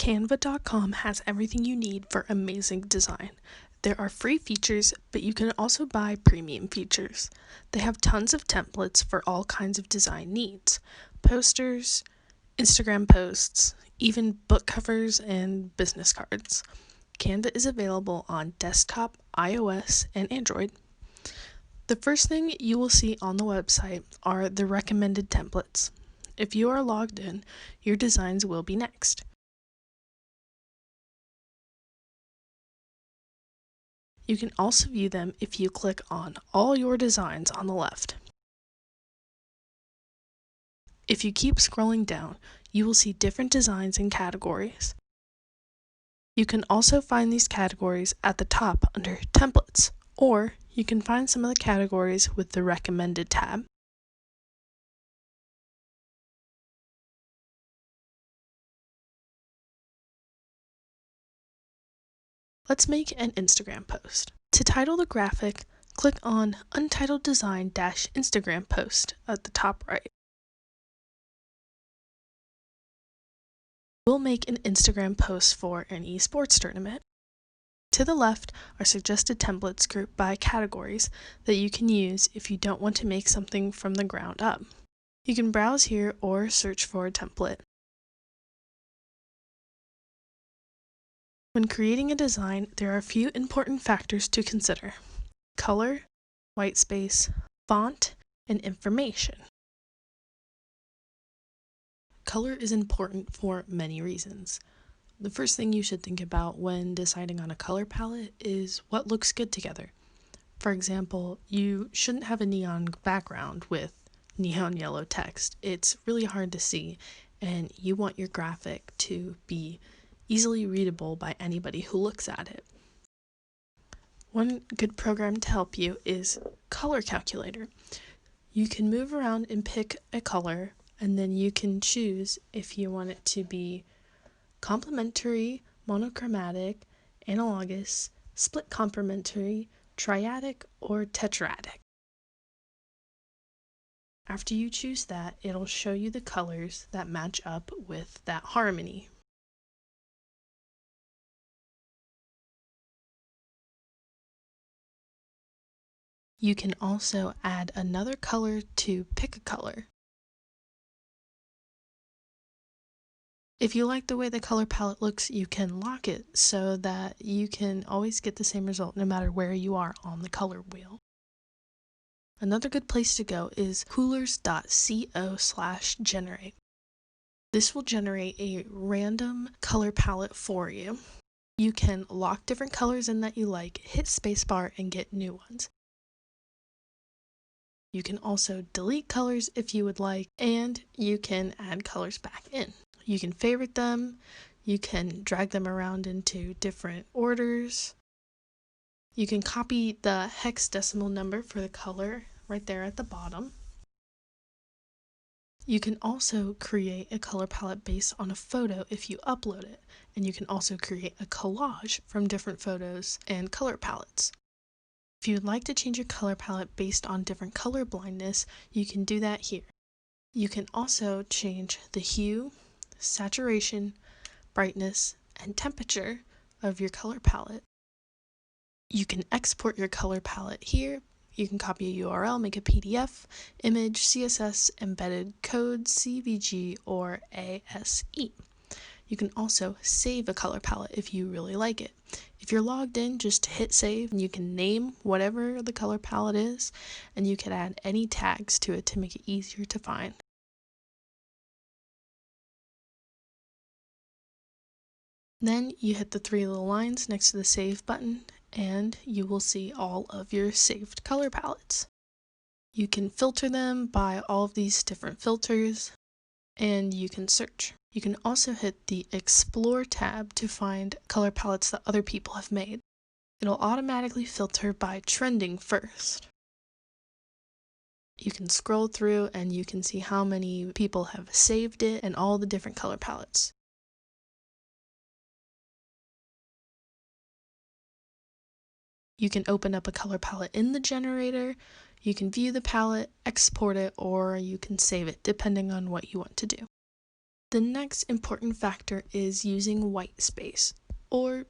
Canva.com has everything you need for amazing design. There are free features, but you can also buy premium features. They have tons of templates for all kinds of design needs: posters, Instagram posts, even book covers and business cards. Canva is available on desktop, iOS, and Android. The first thing you will see on the website are the recommended templates. If you are logged in, your designs will be next. You can also view them if you click on All Your Designs on the left. If you keep scrolling down, you will see different designs and categories. You can also find these categories at the top under Templates, or you can find some of the categories with the Recommended tab. Let's make an Instagram post. To title the graphic, click on Untitled Design-Instagram Post at the top right. We'll make an Instagram post for an esports tournament. To the left are suggested templates grouped by categories that you can use if you don't want to make something from the ground up. You can browse here or search for a template. When creating a design, there are a few important factors to consider: color, white space, font, and information. Color is important for many reasons. The first thing you should think about when deciding on a color palette is what looks good together. For example, you shouldn't have a neon background with neon yellow text. It's really hard to see, and you want your graphic to be easily readable by anybody who looks at it. One good program to help you is Color Calculator. You can move around and pick a color, and then you can choose if you want it to be complementary, monochromatic, analogous, split complementary, triadic, or tetradic. After you choose that, it'll show you the colors that match up with that harmony. You can also add another color to pick a color. If you like the way the color palette looks, you can lock it so that you can always get the same result no matter where you are on the color wheel. Another good place to go is coolors.co/generate. This will generate a random color palette for you. You can lock different colors in that you like, hit spacebar, and get new ones. You can also delete colors if you would like, and you can add colors back in. You can favorite them, you can drag them around into different orders. You can copy the hexadecimal number for the color right there at the bottom. You can also create a color palette based on a photo if you upload it, and you can also create a collage from different photos and color palettes. If you would like to change your color palette based on different color blindness, you can do that here. You can also change the hue, saturation, brightness, and temperature of your color palette. You can export your color palette here. You can copy a URL, make a PDF, image, CSS, embedded code, CVG, or ASE. You can also save a color palette if you really like it. If you're logged in, just hit save, and you can name whatever the color palette is, and you can add any tags to it to make it easier to find. Then you hit the three little lines next to the save button, and you will see all of your saved color palettes. You can filter them by all of these different filters, and you can search. You can also hit the Explore tab to find color palettes that other people have made. It'll automatically filter by trending first. You can scroll through and you can see how many people have saved it and all the different color palettes. You can open up a color palette in the generator, you can view the palette, export it, or you can save it depending on what you want to do. The next important factor is using white space, or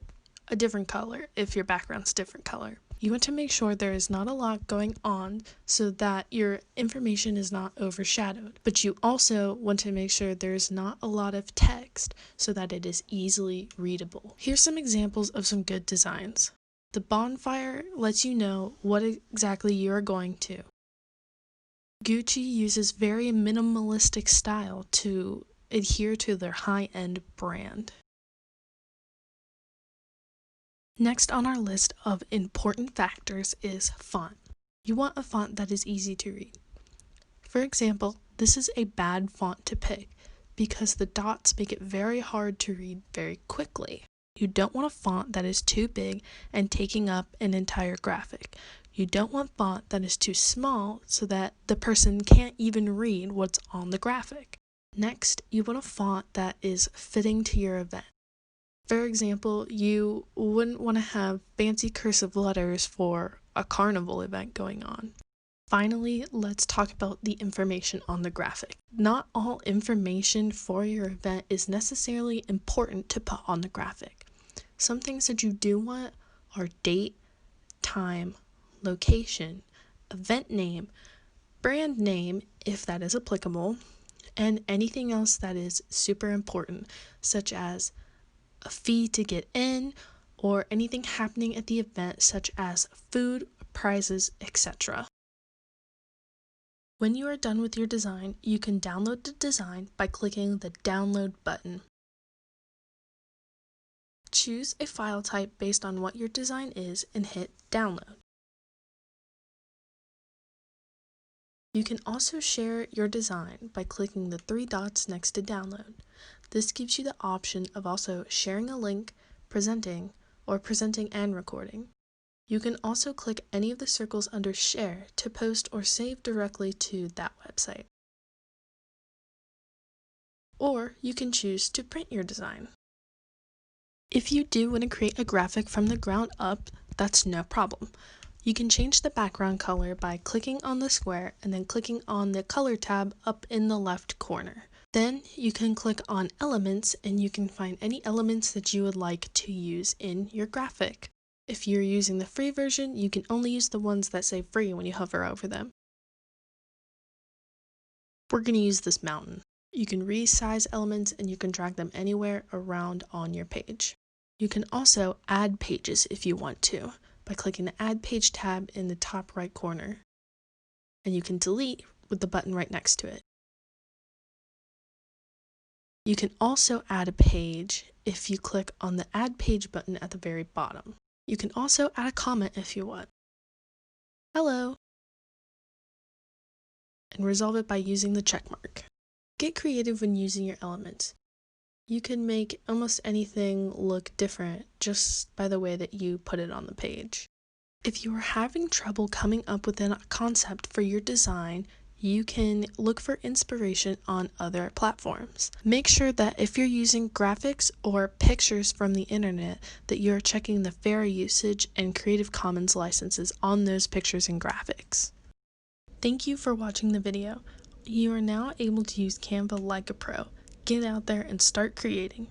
a different color if your background's different color. You want to make sure there is not a lot going on so that your information is not overshadowed, but you also want to make sure there is not a lot of text so that it is easily readable. Here's some examples of some good designs. The bonfire lets you know what exactly you are going to. Gucci uses very minimalistic style to adhere to their high-end brand. Next on our list of important factors is font. You want a font that is easy to read. For example, this is a bad font to pick because the dots make it very hard to read very quickly. You don't want a font that is too big and taking up an entire graphic. You don't want font that is too small so that the person can't even read what's on the graphic. Next, you want a font that is fitting to your event. For example, you wouldn't want to have fancy cursive letters for a carnival event going on. Finally, let's talk about the information on the graphic. Not all information for your event is necessarily important to put on the graphic. Some things that you do want are date, time, location, event name, brand name if that is applicable, and anything else that is super important, such as a fee to get in or anything happening at the event such as food, prizes, etc. When you are done with your design, you can download the design by clicking the download button. Choose a file type based on what your design is and hit download. You can also share your design by clicking the three dots next to download. This gives you the option of also sharing a link, presenting, or presenting and recording. You can also click any of the circles under share to post or save directly to that website. Or you can choose to print your design. If you do want to create a graphic from the ground up, that's no problem. You can change the background color by clicking on the square and then clicking on the color tab up in the left corner. Then you can click on elements and you can find any elements that you would like to use in your graphic. If you're using the free version, you can only use the ones that say free when you hover over them. We're going to use this mountain. You can resize elements and you can drag them anywhere around on your page. You can also add pages if you want to by clicking the Add Page tab in the top right corner. And you can delete with the button right next to it. You can also add a page if you click on the Add Page button at the very bottom. You can also add a comment if you want. Hello! And resolve it by using the check mark. Get creative when using your elements. You can make almost anything look different just by the way that you put it on the page. If you are having trouble coming up with a concept for your design, you can look for inspiration on other platforms. Make sure that if you're using graphics or pictures from the internet, that you're checking the fair usage and Creative Commons licenses on those pictures and graphics. Thank you for watching the video. You are now able to use Canva like a pro. Get out there and start creating.